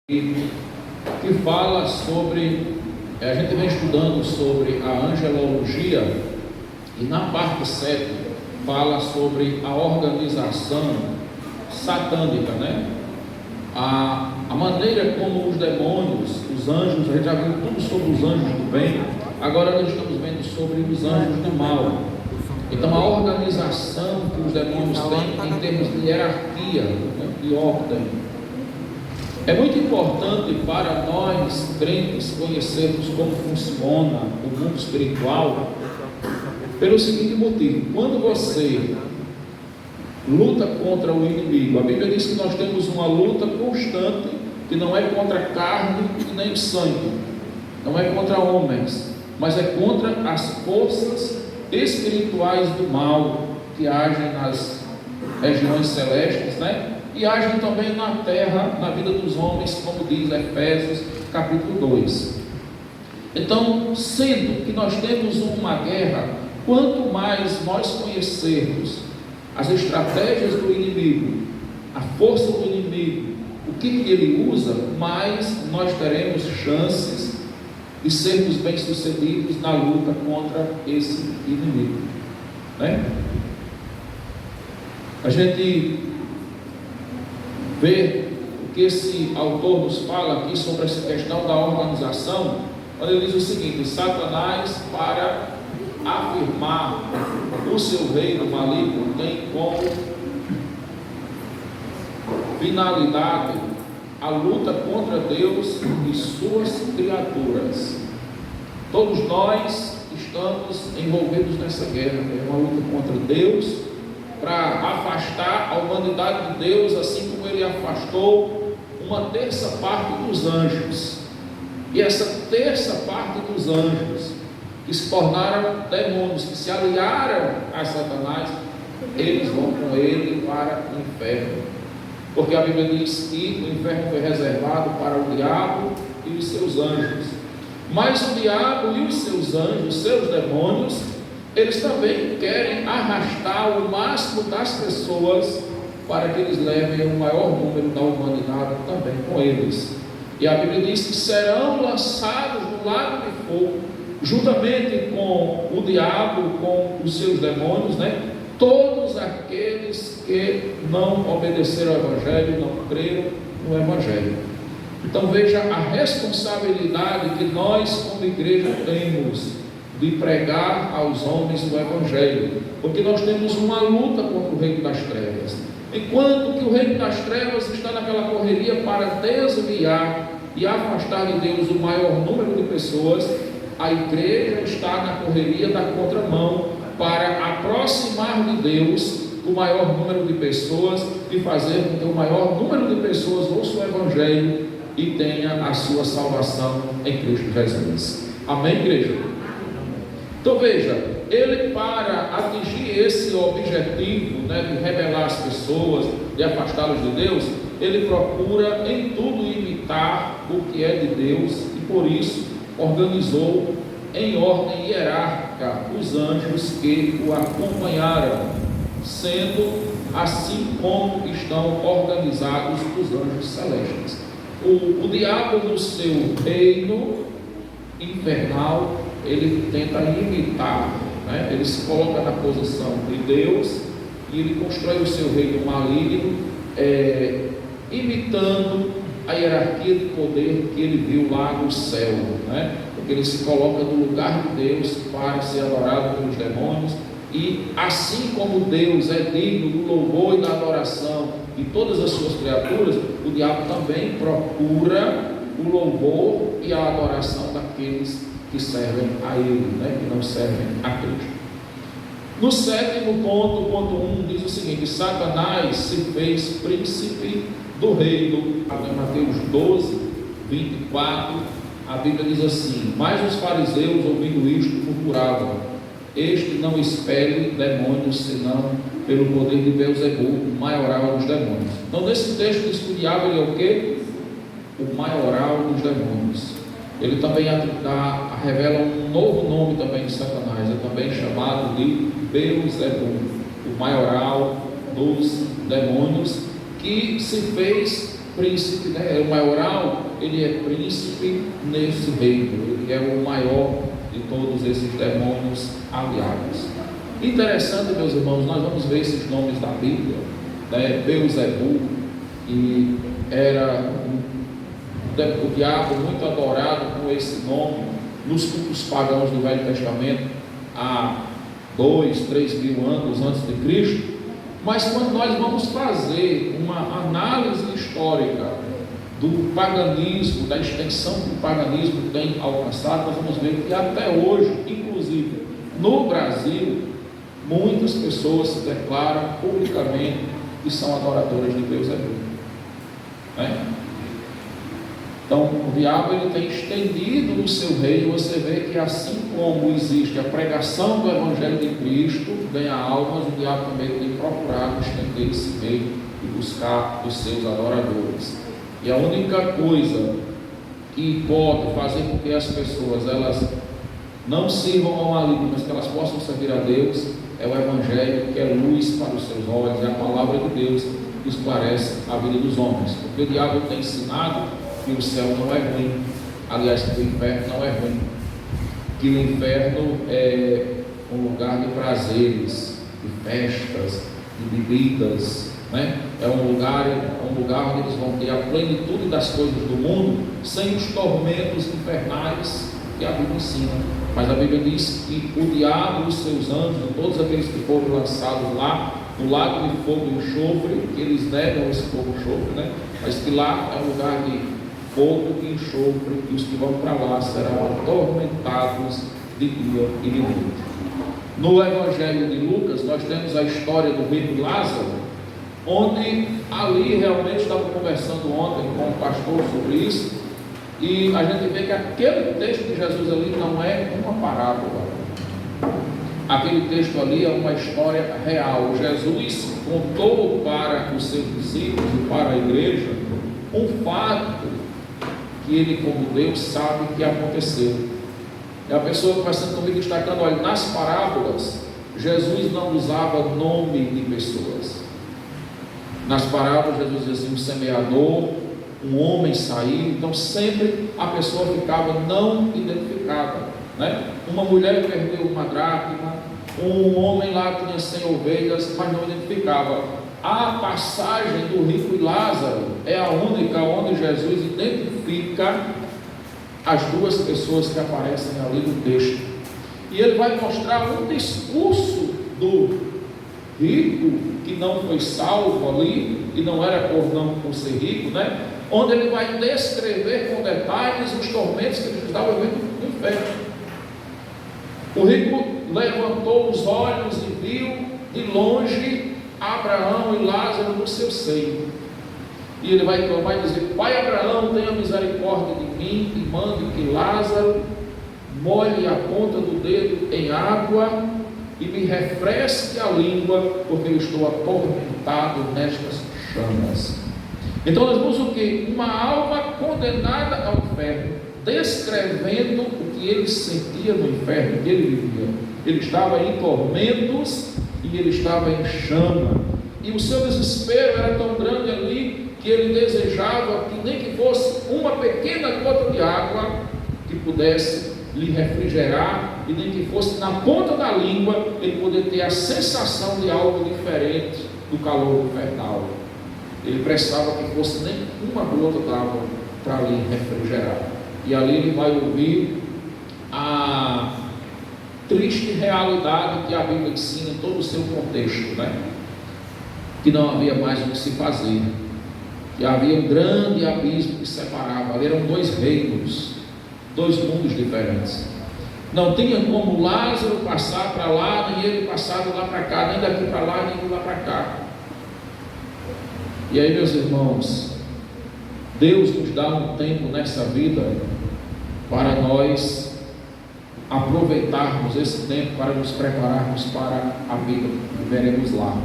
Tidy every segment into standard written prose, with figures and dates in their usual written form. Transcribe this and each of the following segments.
que fala sobre, a gente vem estudando sobre a angelologia, e na parte 7 fala sobre a organização satânica, né? A maneira como os demônios, os anjos, a gente já viu tudo sobre os anjos do bem, agora nós estamos vendo sobre os anjos do mal. Então a organização que os demônios têm em termos de hierarquia, né, de ordem. É muito importante para nós, crentes, conhecermos como funciona o mundo espiritual, pelo seguinte motivo: quando você luta contra o inimigo, a Bíblia diz que nós temos uma luta constante, que não é contra a carne e nem o sangue, não é contra homens, mas é contra as forças espirituais do mal que agem nas regiões celestes, né? E agem também na terra, na vida dos homens, como diz Efésios capítulo 2. Então, sendo que nós temos uma guerra, quanto mais nós conhecermos as estratégias do inimigo, a força do inimigo, o que ele usa, mais nós teremos chances de sermos bem-sucedidos na luta contra esse inimigo, né? A gente vê o que esse autor nos fala aqui sobre essa questão da organização, quando ele diz o seguinte: Satanás, para afirmar o seu reino maligno, tem como finalidade a luta contra Deus e suas criaturas. Todos nós estamos envolvidos nessa guerra, é uma luta contra Deus, para afastar a humanidade de Deus, assim como ele afastou uma terça parte dos anjos. E essa terça parte dos anjos, que se tornaram demônios, que se aliaram a Satanás, eles vão com ele para o inferno, porque a Bíblia diz que o inferno foi reservado para o diabo e os seus anjos. Mas o diabo e os seus anjos, seus demônios, eles também querem arrastar o máximo das pessoas para que eles levem o maior número da humanidade também com eles. E a Bíblia diz que serão lançados no lago de fogo, juntamente com o diabo, com os seus demônios, né? Todos aqueles que não obedeceram ao Evangelho, não creram no Evangelho. Então veja a responsabilidade que nós como igreja temos de pregar aos homens o Evangelho, porque nós temos uma luta contra o reino das trevas. Enquanto que o reino das trevas está naquela correria para desviar e afastar de Deus o maior número de pessoas, a igreja está na correria da contramão para aproximar de Deus o maior número de pessoas e fazer com que o maior número de pessoas ouça o Evangelho e tenha a sua salvação em Cristo Jesus. Amém, igreja? Então veja, ele, para atingir esse objetivo, né, de rebelar as pessoas, de afastá-los de Deus, ele procura em tudo imitar o que é de Deus, e por isso organizou em ordem hierárquica os anjos que o acompanharam, sendo assim como estão organizados os anjos celestes. O diabo, no seu reino infernal, ele tenta imitar, né? Ele se coloca na posição de Deus e ele constrói o seu reino maligno, imitando a hierarquia de poder que ele viu lá no céu, né? Porque ele se coloca no lugar de Deus para ser adorado pelos demônios, e assim como Deus é digno do louvor e da adoração de todas as suas criaturas, o diabo também procura o louvor e a adoração daqueles que servem a ele, né? Que não servem a Cristo. No sétimo ponto, ponto 1, diz o seguinte: Satanás se fez príncipe do reino. Em Mateus 12, 24, a Bíblia diz assim: mas os fariseus, ouvindo isto, murmuravam: este não expele demônios, senão pelo poder de Beelzebul, o maioral dos demônios. Então, nesse texto que estudiava, ele é o quê? O maioral dos demônios. Ele também revela um novo nome também de Satanás, é também chamado de Beelzebul, o maioral dos demônios, que se fez príncipe, né? O maioral, ele é príncipe nesse reino, ele é o maior de todos esses demônios aliados. Interessante, meus irmãos, nós vamos ver esses nomes da Bíblia, né? Beuzebu, e era o diabo muito adorado com esse nome nos cultos pagãos do Velho Testamento, há 2, 3 mil anos antes de Cristo. Mas quando nós vamos fazer uma análise histórica do paganismo, da extensão que o paganismo tem alcançado, nós vamos ver que até hoje, inclusive no Brasil, muitas pessoas se declaram publicamente que são adoradoras de Beuzebu, né? Então o diabo, ele tem estendido o seu reino. Você vê que assim como existe a pregação do Evangelho de Cristo, ganha almas, o diabo também tem procurado estender esse reino e buscar os seus adoradores. E a única coisa que pode fazer com que as pessoas elas não sirvam ao maligno, mas que elas possam servir a Deus, é o Evangelho, que é luz para os seus olhos, é a palavra de Deus que esclarece a vida dos homens. Porque o diabo tem ensinado que o céu não é ruim, aliás, que o inferno não é ruim, que o inferno é um lugar de prazeres, de festas, de bebidas, né? É um lugar onde eles vão ter a plenitude das coisas do mundo, sem os tormentos infernais que a Bíblia ensina. Mas a Bíblia diz que o diabo e os seus anjos, todos aqueles que foram lançados lá no lago de fogo e enxofre, que eles negam esse fogo e enxofre, né? Mas que lá é um lugar de fogo e enxofre, e os que vão para lá serão atormentados de dia e de noite. No Evangelho de Lucas, nós temos a história do rico Lázaro, onde ali realmente estava conversando ontem com o pastor sobre isso, e a gente vê que aquele texto de Jesus ali não é uma parábola. Aquele texto ali é uma história real. Jesus contou para os seus discípulos e para a igreja um fato que ele, como Deus, sabe que aconteceu. E a pessoa que vai sendo comigo destacando, olha, nas parábolas, Jesus não usava nome de pessoas. Nas parábolas, Jesus dizia assim, um semeador, um homem saiu, então sempre a pessoa ficava não identificada, né? Uma mulher perdeu uma dracma, um homem lá tinha 100 ovelhas, mas não identificava. A passagem do rico e Lázaro é a única onde Jesus identifica as duas pessoas que aparecem ali no texto. E ele vai mostrar um discurso do rico que não foi salvo ali, e não era por ser rico, né? Onde ele vai descrever com detalhes os tormentos que ele estava vivendo no inferno. O rico levantou os olhos e viu de longe Abraão e Lázaro no seu seio. E ele vai clamar e dizer, Pai Abraão, tenha misericórdia de mim e mande que Lázaro molhe a ponta do dedo em água e me refresque a língua, porque eu estou atormentado nestas chamas. Então nós vemos o que? Uma alma condenada ao inferno, descrevendo o que ele sentia no inferno, que ele vivia. Ele estava em tormentos e ele estava em chama, e o seu desespero era tão grande ali, que ele desejava que nem que fosse uma pequena gota de água que pudesse lhe refrigerar, e nem que fosse na ponta da língua ele poder ter a sensação de algo diferente do calor infernal. Ele precisava que fosse nem uma gota d'água para lhe refrigerar. E ali ele vai ouvir a triste realidade que a Bíblia ensina em todo o seu contexto, né? Que não havia mais o que se fazer, que havia um grande abismo que separava. Ali eram dois reinos, dois mundos diferentes. Não tinha como Lázaro passar para lá, nem ele passar de lá para cá, nem daqui para lá, nem de lá para cá. E aí, meus irmãos, Deus nos dá um tempo nessa vida para nós aproveitarmos esse tempo para nos prepararmos para a vida que veremos lá.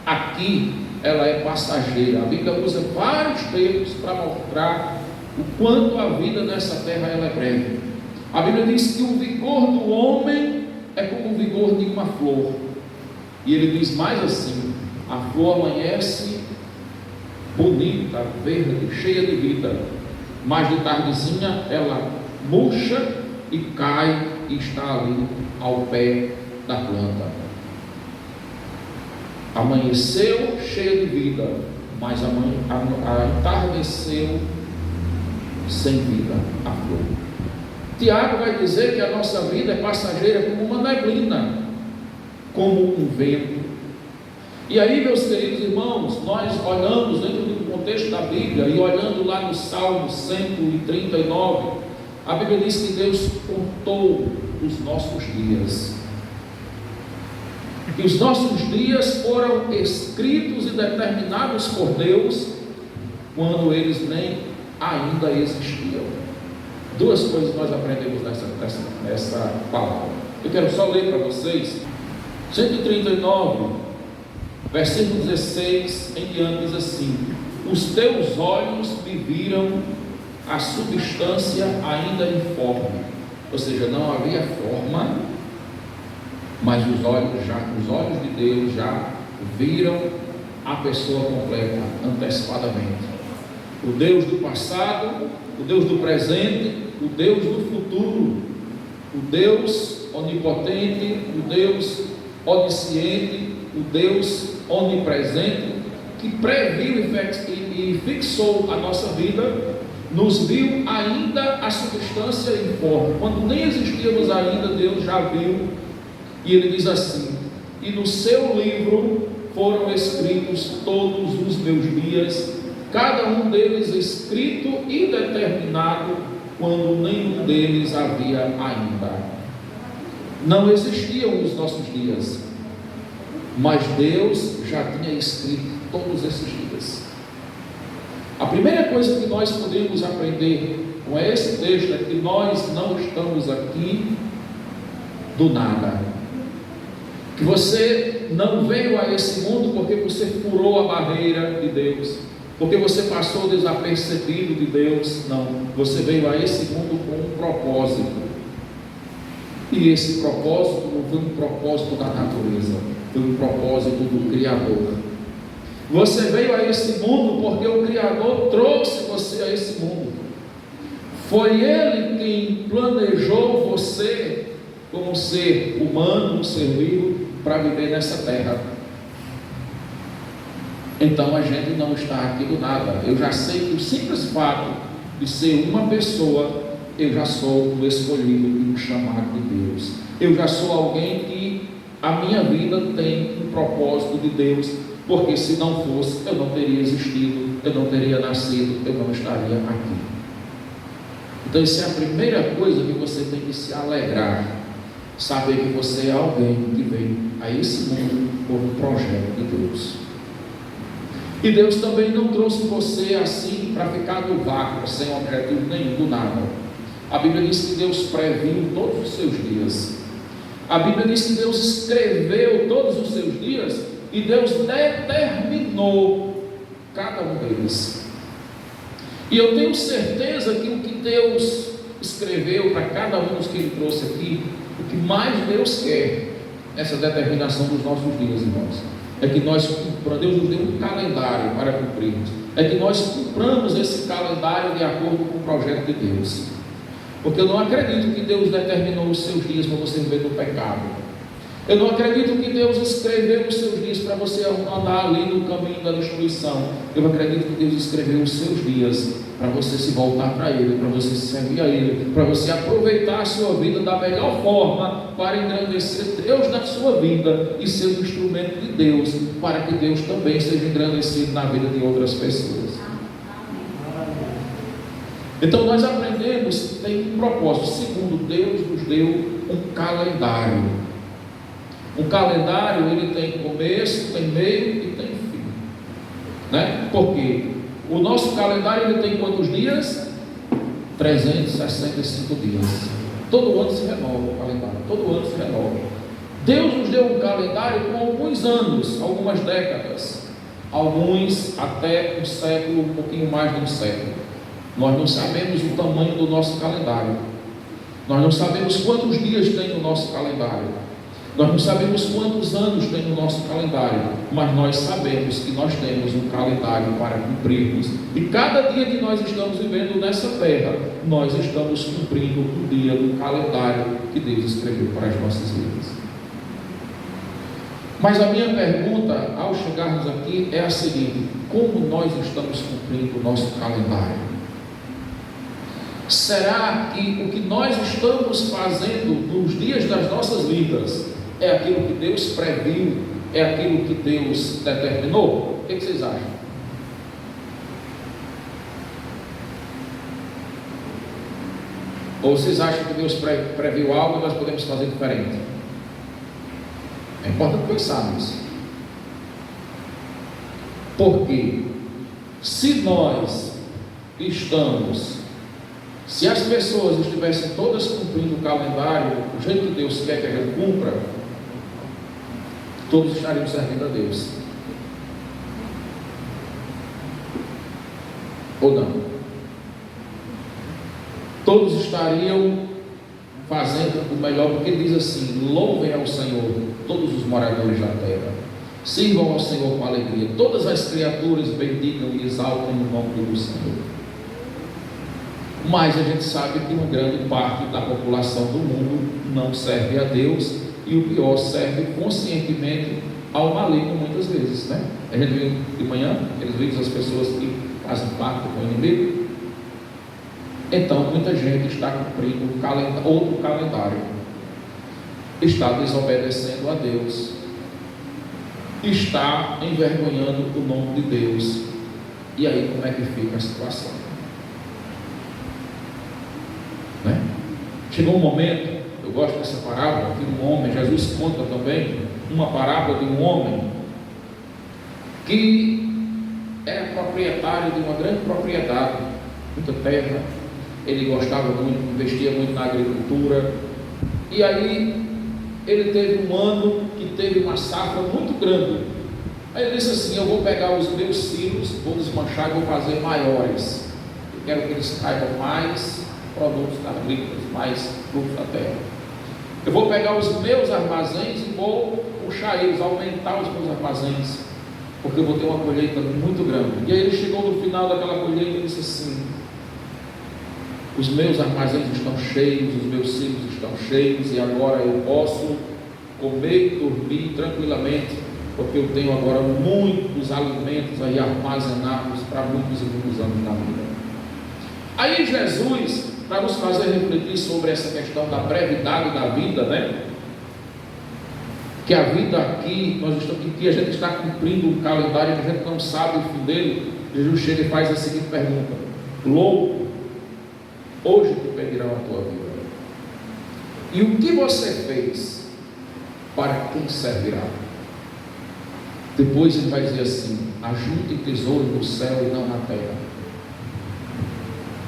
Aqui ela é passageira. A Bíblia usa vários termos para mostrar o quanto a vida nessa terra ela é breve. A Bíblia diz que o vigor do homem é como o vigor de uma flor. E ele diz mais assim: a flor amanhece bonita, verde, cheia de vida, mas de tardezinha ela murcha e cai e está ali ao pé da planta. Amanheceu cheia de vida, mas entardeceu sem vida a flor. Tiago vai dizer que a nossa vida é passageira como uma neblina, como um vento. E aí, meus queridos irmãos, nós olhamos dentro do contexto da Bíblia e olhando lá no Salmo 139, a Bíblia diz que Deus contou os nossos dias. E os nossos dias foram escritos e determinados por Deus quando eles nem ainda existiam. Duas coisas nós aprendemos nessa palavra. Eu quero só ler para vocês. 139, versículo 16 em diante, diz assim: os teus olhos me viram a substância ainda informe. Ou seja, não havia forma, mas os olhos de Deus já viram a pessoa completa, antecipadamente. O Deus do passado, o Deus do presente, o Deus do futuro, o Deus onipotente, o Deus onisciente, o Deus onipresente, que previu e fixou a nossa vida, nos viu ainda a substância informe. Quando nem existíamos ainda, Deus já viu. E ele diz assim: e no seu livro foram escritos todos os meus dias, cada um deles escrito e determinado, quando nenhum deles havia ainda. Não existiam os nossos dias, mas Deus já tinha escrito todos esses dias. A primeira coisa que nós podemos aprender com esse texto é que nós não estamos aqui do nada. Que você não veio a esse mundo porque você furou a barreira de Deus, porque você passou desapercebido de Deus. Não, você veio a esse mundo com um propósito. E esse propósito não foi um propósito da natureza, foi um propósito do Criador. Você veio a esse mundo porque o Criador trouxe você a esse mundo. Foi Ele quem planejou você como um ser humano, um ser vivo, para viver nessa terra. Então a gente não está aqui do nada. Eu já sei que o simples fato de ser uma pessoa, eu já sou um escolhido e um chamado de Deus. Eu já sou alguém que a minha vida tem um propósito de Deus, porque se não fosse, eu não teria existido, eu não teria nascido, eu não estaria aqui. Então essa é a primeira coisa que você tem que se alegrar, saber que você é alguém que veio a esse mundo por um projeto de Deus. E Deus também não trouxe você assim para ficar no vácuo, sem objetivo nenhum, do nada. A Bíblia diz que Deus previu todos os seus dias. A Bíblia diz que Deus escreveu todos os seus dias e Deus determinou cada um deles. E eu tenho certeza que o que Deus escreveu para cada um dos que Ele trouxe aqui, o que mais Deus quer, essa determinação dos nossos dias, irmãos, é que nós, Deus nos deu um calendário para cumprirmos, é que nós cumpramos esse calendário de acordo com o projeto de Deus. Porque eu não acredito que Deus determinou os seus dias para você viver no pecado. Eu não acredito que Deus escreveu os seus dias para você andar ali no caminho da destruição. Eu acredito que Deus escreveu os seus dias para você se voltar para Ele, para você se servir a Ele, para você aproveitar a sua vida da melhor forma para engrandecer Deus na sua vida e ser um instrumento de Deus, para que Deus também seja engrandecido na vida de outras pessoas. Então nós aprendemos que tem um propósito. Segundo, Deus nos deu um calendário. Um calendário, ele tem começo, tem meio e tem fim, né? Porque o nosso calendário, ele tem quantos dias? 365 dias. Todo ano se renova o calendário, todo ano se renova. Deus nos deu um calendário com alguns anos, algumas décadas, alguns até um século, um pouquinho mais de um século. Nós não sabemos o tamanho do nosso calendário, nós não sabemos quantos dias tem no nosso calendário, Nós não sabemos quantos anos tem no nosso calendário, mas nós sabemos que nós temos um calendário para cumprirmos. E cada dia que nós estamos vivendo nessa terra, nós estamos cumprindo o dia do calendário que Deus escreveu para as nossas vidas. Mas a minha pergunta, ao chegarmos aqui, é a seguinte: como nós estamos cumprindo o nosso calendário? Será que o que nós estamos fazendo nos dias das nossas vidas é aquilo que Deus previu, é aquilo que Deus determinou? O que vocês acham? Ou vocês acham que Deus previu algo e nós podemos fazer diferente? É importante pensar nisso. Porque se as pessoas estivessem todas cumprindo o calendário do jeito que Deus quer que a gente cumpra, todos estariam servindo a Deus. Ou não? Todos estariam fazendo o melhor, porque ele diz assim: louvem ao Senhor todos os moradores da terra, sirvam ao Senhor com alegria, todas as criaturas bendigam e exaltem o nome do Senhor. Mas a gente sabe que uma grande parte da população do mundo não serve a Deus, e o pior, serve conscientemente ao maligno muitas vezes, né? A gente viu de manhã aqueles vídeos das pessoas que fazem pacto com o inimigo. Então muita gente está cumprindo outro calendário, está desobedecendo a Deus, está envergonhando o nome de Deus. E aí como é que fica a situação? Né? Chegou um momento, eu gosto dessa parábola, que um homem, Jesus conta também uma parábola de um homem que era proprietário de uma grande propriedade, muita terra. Ele gostava muito, investia muito na agricultura, e aí ele teve um ano que teve uma safra muito grande. Aí ele disse assim: eu vou pegar os meus silos, vou desmanchar e vou fazer maiores, eu quero que eles caibam mais produtos agrícolas, mais frutos da terra. Eu vou pegar os meus armazéns e vou puxar eles, aumentar os meus armazéns, porque eu vou ter uma colheita muito grande. E aí ele chegou no final daquela colheita e disse assim: os meus armazéns estão cheios, os meus silos estão cheios, e agora eu posso comer e dormir tranquilamente, porque eu tenho agora muitos alimentos aí armazenados para muitos e muitos anos na vida. Aí Jesus, para nos fazer refletir sobre essa questão da brevidade da vida, né? Que a vida aqui, que a gente está cumprindo um calendário que a gente não sabe o fim dele. Jesus chega e faz a seguinte pergunta: louco, hoje te pedirão a tua vida, e o que você fez, para quem servirá? Depois ele vai dizer assim: ajunte tesouro no céu e não na terra.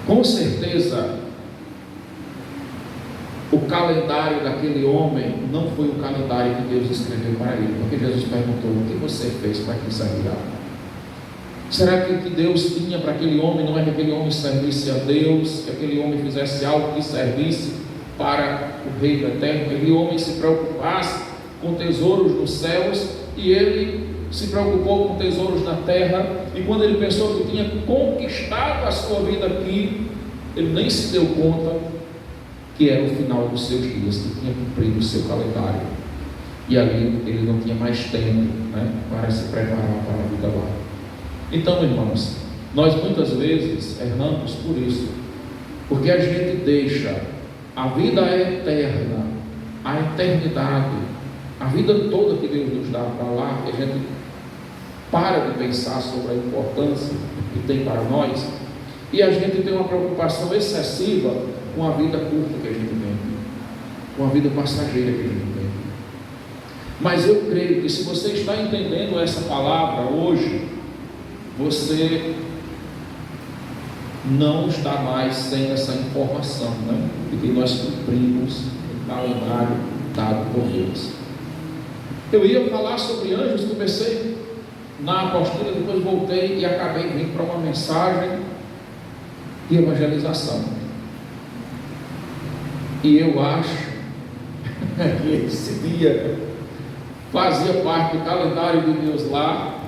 Com certeza o calendário daquele homem não foi o calendário que Deus escreveu para ele, porque Jesus perguntou: o que você fez, para quem servirá? Será que o que Deus tinha para aquele homem não é que aquele homem servisse a Deus, que aquele homem fizesse algo que servisse para o reino eterno, que aquele homem se preocupasse com tesouros nos céus, e ele se preocupou com tesouros na terra, e quando ele pensou que tinha conquistado a sua vida aqui, ele nem se deu conta que era o final dos seus dias, que tinha cumprido o seu calendário, e ali ele não tinha mais tempo, né, para se preparar para a vida lá. Então, irmãos, nós muitas vezes erramos por isso, porque a gente deixa a vida eterna, a eternidade, a vida toda que Deus nos dá para lá, e a gente para de pensar sobre a importância que tem para nós, e a gente tem uma preocupação excessiva com a vida curta que a gente tem, com a vida passageira que a gente tem. Mas eu creio que se você está entendendo essa palavra hoje, você não está mais sem essa informação, né, de que nós cumprimos o calendário dado por Deus. Eu ia falar sobre anjos, comecei na apostila, depois voltei e acabei vindo para uma mensagem de evangelização. E eu acho que esse dia fazia parte do calendário de Deus lá.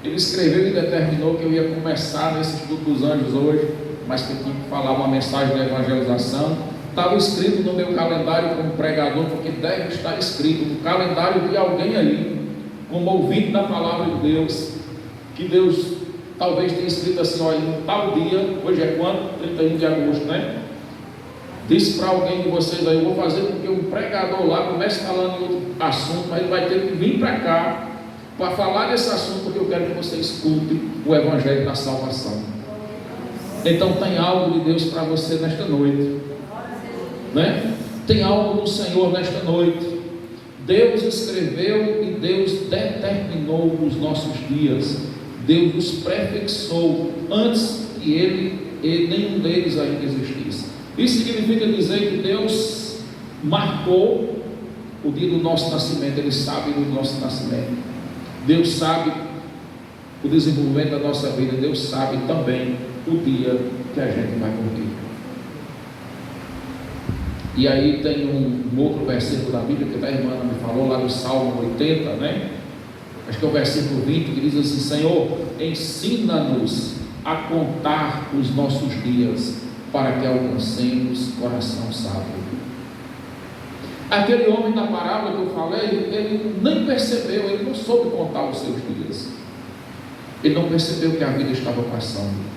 Ele escreveu e determinou que eu ia começar nesse estudo dos anjos hoje, mas que eu tinha que falar uma mensagem de evangelização. Estava escrito no meu calendário como pregador, porque deve estar escrito no calendário de alguém aí, como ouvinte da palavra de Deus, que Deus talvez tenha escrito assim: olha, em tal dia, hoje é quando? 31 de agosto, né? Disse para alguém de vocês aí: eu vou fazer com que um pregador lá comece falando em outro assunto, mas ele vai ter que vir para cá para falar desse assunto, porque eu quero que você escute o Evangelho da Salvação. Então tem algo de Deus para você nesta noite, né? Tem algo do Senhor nesta noite. Deus escreveu e Deus determinou os nossos dias. Deus nos prefixou antes que ele nenhum deles ainda existisse. Isso significa dizer que Deus marcou o dia do nosso nascimento. Ele sabe do nosso nascimento. Deus sabe o desenvolvimento da nossa vida. Deus sabe também o dia que a gente vai morrer. E aí tem um outro versículo da Bíblia que a irmã me falou, lá no Salmo 80, né? Acho que é o versículo 20, que diz assim: Senhor, ensina-nos a contar os nossos dias, para que alcancemos coração sábio. Aquele homem da parábola que eu falei, ele nem percebeu, ele não soube contar os seus dias. Ele não percebeu que a vida estava passando.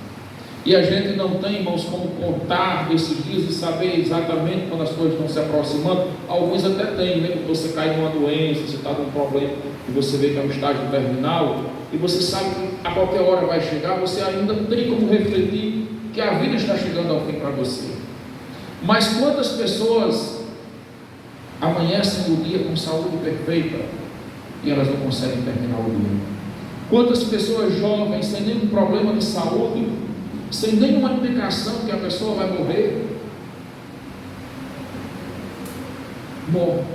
E a gente não tem, irmãos, como contar esses dias e saber exatamente quando as coisas estão se aproximando. Alguns até têm, né? Quando você cai numa doença, você está num problema e você vê que é um estágio terminal, e você sabe que a qualquer hora vai chegar, você ainda tem como refletir que a vida está chegando ao fim para você. Mas quantas pessoas amanhecem o dia com saúde perfeita e elas não conseguem terminar o dia? Quantas pessoas jovens sem nenhum problema de saúde, sem nenhuma indicação que a pessoa vai morrer, morre?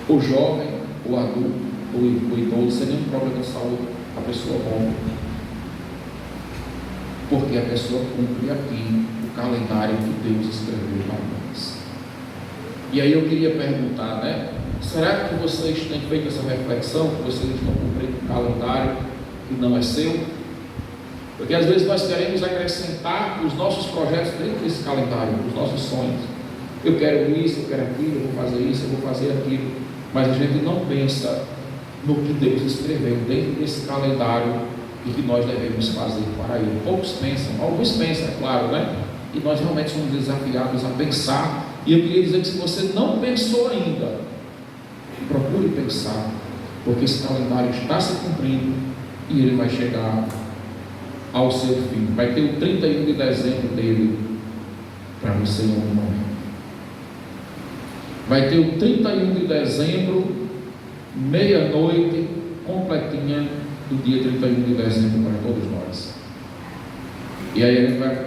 O jovem, o adulto, o idoso, sem nenhum problema de saúde, a pessoa morre, porque a pessoa cumpre aqui o calendário que Deus escreveu para nós. E aí eu queria perguntar, né? Será que vocês têm feito essa reflexão, que vocês estão cumprindo um calendário que não é seu? Porque às vezes nós queremos acrescentar os nossos projetos dentro desse calendário, os nossos sonhos. Eu quero isso, eu quero aquilo, eu vou fazer isso, eu vou fazer aquilo. Mas a gente não pensa no que Deus escreveu dentro desse calendário e que nós devemos fazer para Ele. Poucos pensam, alguns pensam, é claro, né? E nós realmente somos desafiados a pensar. E eu queria dizer que se você não pensou ainda, procure pensar, porque esse calendário está se cumprindo e ele vai chegar ao seu fim. Vai ter o 31 de dezembro dele para você em algum momento. Vai ter o 31 de dezembro, meia-noite, completinha do dia 31 de dezembro para todos nós. E aí a gente vai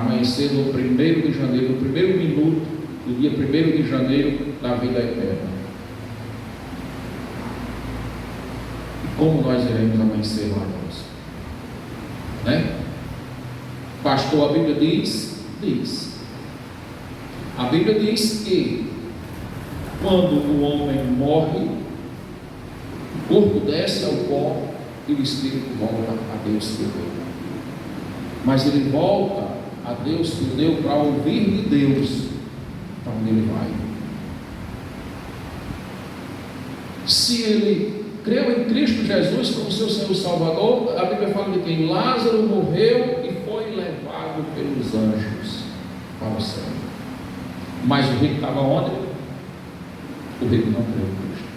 amanhecer no 1º de janeiro, no primeiro minuto do dia 1º de janeiro da vida eterna. E como nós iremos amanhecer lá, irmãos? Né? Pastor, a Bíblia diz. A Bíblia diz que quando o homem morre, o corpo desce ao pó e o espírito volta a Deus que o deu. Mas ele volta a Deus que o deu para ouvir de Deus para onde ele vai. Se ele creu em Cristo Jesus como seu Senhor Salvador, a Bíblia fala de quem? Lázaro morreu e foi levado pelos anjos para o céu. Mas o rico estava onde? O rico não creu em Cristo.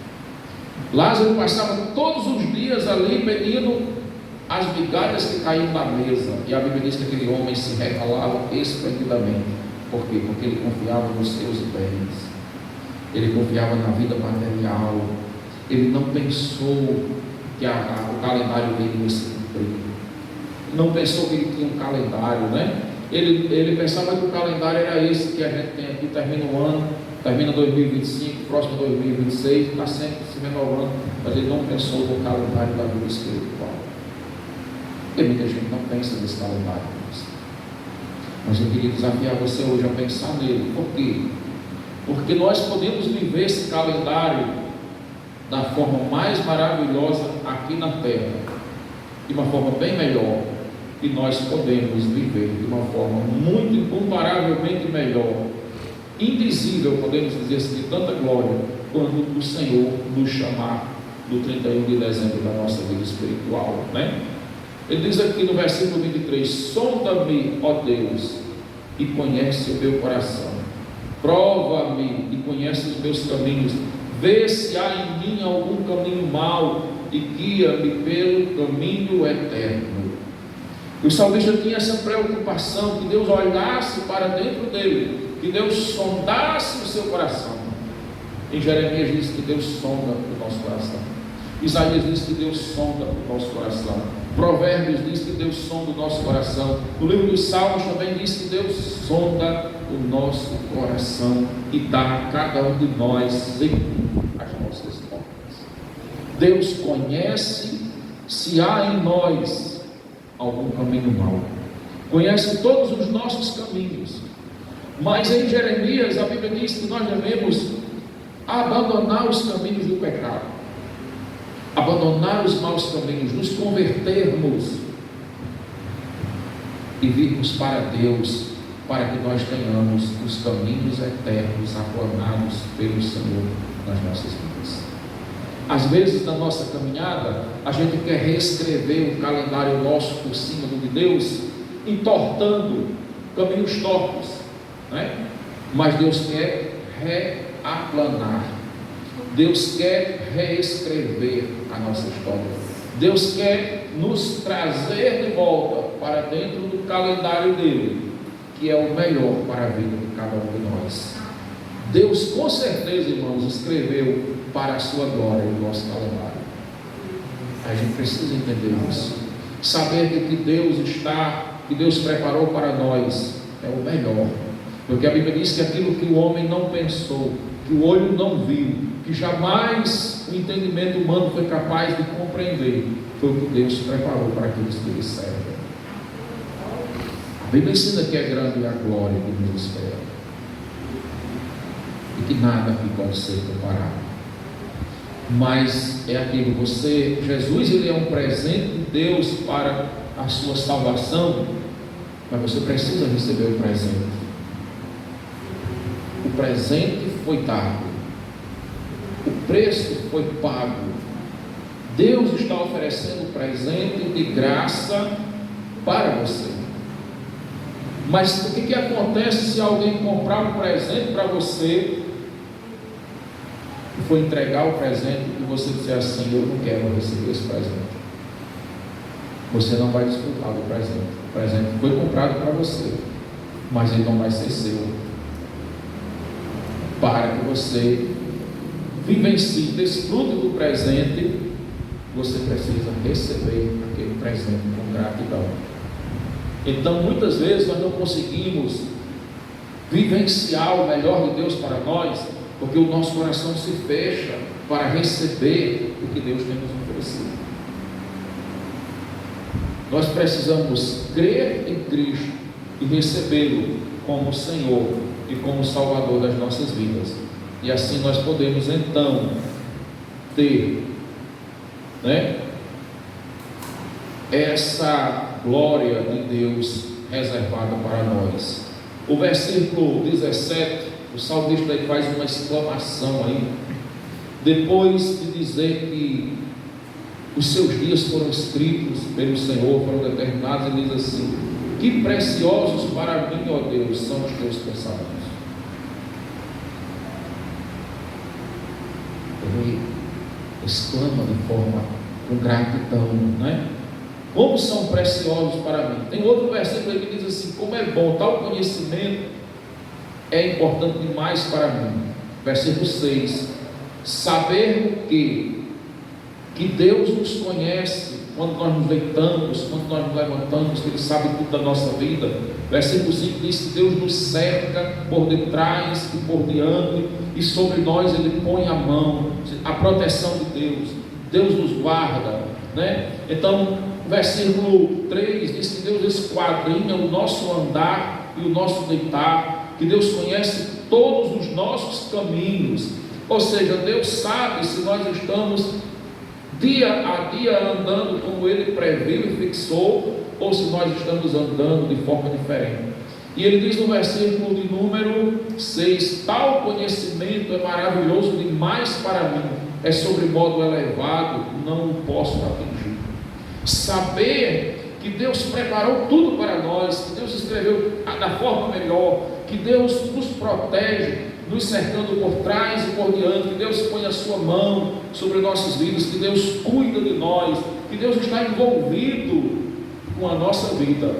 Lázaro passava todos os dias ali pedindo as migalhas que caíam na mesa, e a Bíblia diz que aquele homem se regalava esplendidamente. Por quê? Porque ele confiava nos seus bens, ele confiava na vida material, ele não pensou que o calendário dele ia se cumprir, não pensou que ele tinha um calendário, né? Ele pensava que o calendário era esse que a gente tem aqui, termina o ano, termina 2025, próximo 2026, está sempre se renovando, mas ele não pensou no calendário da vida espiritual. E muita gente não pensa nesse calendário, mas eu queria desafiar você hoje a pensar nele. Por quê? porque nós podemos viver esse calendário da forma mais maravilhosa aqui na terra, de uma forma bem melhor, e nós podemos viver de uma forma muito incomparavelmente melhor, indizível, podemos dizer assim, de tanta glória, quando o Senhor nos chamar do 31 de dezembro da nossa vida espiritual, né? Ele diz aqui no versículo 23: sonda-me, ó Deus, e conhece o meu coração, prova-me e conhece os meus caminhos, vê se há em mim algum caminho mau e guia-me pelo caminho eterno. O salmista tinha essa preocupação, que Deus olhasse para dentro dele, que Deus sondasse o seu coração. Em Jeremias diz que Deus sonda o nosso coração, Isaías diz que Deus sonda o nosso coração, Provérbios diz que Deus sonda o nosso coração, o livro dos Salmos também diz que Deus sonda o nosso coração e dá a cada um de nós sempre as nossas portas. Deus conhece se há em nós algum caminho mau, conhece todos os nossos caminhos, mas em Jeremias a Bíblia diz que nós devemos abandonar os caminhos do pecado, abandonar os maus caminhos, nos convertermos e virmos para Deus, para que nós tenhamos os caminhos eternos aplanados pelo Senhor nas nossas vidas. Às vezes na nossa caminhada a gente quer reescrever o calendário nosso por cima do de Deus, entortando caminhos tortos, né? Mas Deus quer reaplanar, Deus quer reescrever a nossa história, Deus quer nos trazer de volta para dentro do calendário dele, que é o melhor para a vida de cada um de nós. Deus com certeza, irmãos, escreveu para a sua glória o nosso calendário. A gente precisa entender isso, saber que o que Deus preparou para nós é o melhor, porque a Bíblia diz que aquilo que o homem não pensou, que o olho não viu, que jamais o entendimento humano foi capaz de compreender, foi o que Deus preparou para aqueles que lhe servem. A Bíblia ensina que é grande a glória que nos espera, e que nada aqui pode ser comparado. Mas é aquilo, Jesus ele é um presente de Deus para a sua salvação, mas você precisa receber o presente. O presente foi dado, o preço foi pago. Deus está oferecendo o presente de graça para você. Mas o que acontece se alguém comprar um presente para você, foi entregar o presente e você disser assim: eu não quero receber esse presente? Você não vai desfrutar do presente. O presente foi comprado para você, mas ele não vai ser seu. Para que você vivencie, desfrute do presente, você precisa receber aquele presente com gratidão. Então muitas vezes nós não conseguimos vivenciar o melhor de Deus para nós, porque o nosso coração se fecha para receber o que Deus tem nos oferecido. Nós precisamos crer em Cristo e recebê-lo como Senhor e como Salvador das nossas vidas, e assim nós podemos então ter, essa glória de Deus reservada para nós. O versículo 17, o salmista aí faz uma exclamação aí, depois de dizer que os seus dias foram escritos pelo Senhor, foram determinados, ele diz assim: que preciosos para mim, ó Deus, são os teus pensamentos. Ele exclama de forma com gratidão, Como são preciosos para mim. Tem outro versículo que diz assim: como é bom, tal conhecimento é importante demais para mim. Versículo 6: saber que Deus nos conhece quando nós nos deitamos, quando nós nos levantamos, que Ele sabe tudo da nossa vida. Versículo 5 diz que Deus nos cerca por detrás e por diante, e sobre nós Ele põe a mão, a proteção de Deus. Deus nos guarda, Então, o versículo 3 diz que Deus esquadrinha o nosso andar e o nosso deitar. que Deus conhece todos os nossos caminhos. Ou seja, Deus sabe se nós estamos dia a dia andando como Ele previu e fixou, ou se nós estamos andando de forma diferente. E Ele diz no versículo de número 6: tal conhecimento é maravilhoso demais para mim, é sobremodo elevado, não o posso atingir. Saber que Deus preparou tudo para nós, que Deus escreveu da forma melhor, que Deus nos protege, nos cercando por trás e por diante, que Deus põe a sua mão sobre nossas vidas, que Deus cuida de nós, que Deus está envolvido com a nossa vida,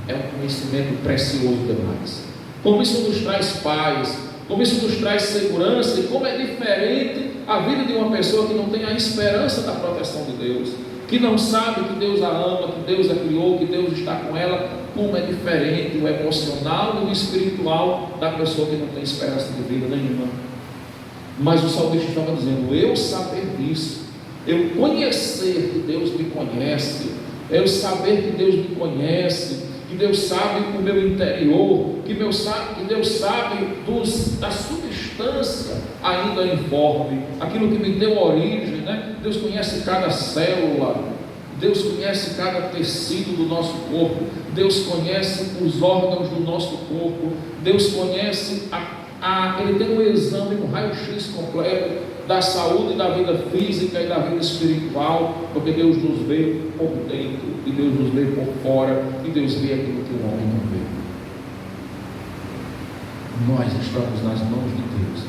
é um conhecimento precioso demais. Como isso nos traz paz, como isso nos traz segurança, e como é diferente a vida de uma pessoa que não tem a esperança da proteção de Deus, que não sabe que Deus a ama, que Deus a criou, que Deus está com ela. Como é diferente o emocional e o espiritual da pessoa que não tem esperança de vida nenhuma. Mas o salmista estava dizendo: eu saber disso, eu conhecer que Deus me conhece, eu saber que Deus me conhece, que Deus sabe o meu interior, que Deus sabe da substância ainda informe, aquilo que me deu origem, né? Deus conhece cada célula, Deus conhece cada tecido do nosso corpo, Deus conhece os órgãos do nosso corpo, Deus conhece Ele tem um exame, um raio-x completo da saúde e da vida física e da vida espiritual, porque Deus nos vê por dentro e Deus nos vê por fora, e Deus vê aquilo que o homem não vê. Nós estamos nas mãos de Deus.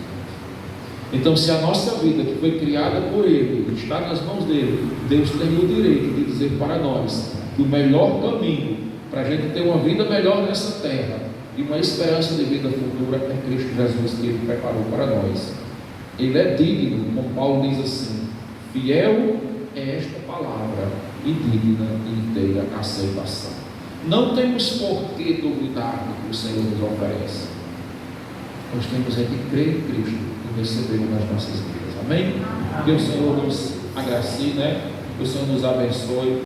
Então, se a nossa vida, que foi criada por Ele, está nas mãos dele, Deus tem o direito de dizer para nós que o melhor caminho para a gente ter uma vida melhor nessa terra e uma esperança de vida futura é Cristo Jesus, que Ele preparou para nós. Ele é digno, como Paulo diz assim: fiel é esta palavra e digna de inteira aceitação. Não temos por que duvidar do que o Senhor nos oferece. Nós temos é que crer em Cristo e recebê-lo nas nossas vidas. Amém? Que o Senhor nos agracie, né? Que o Senhor nos abençoe.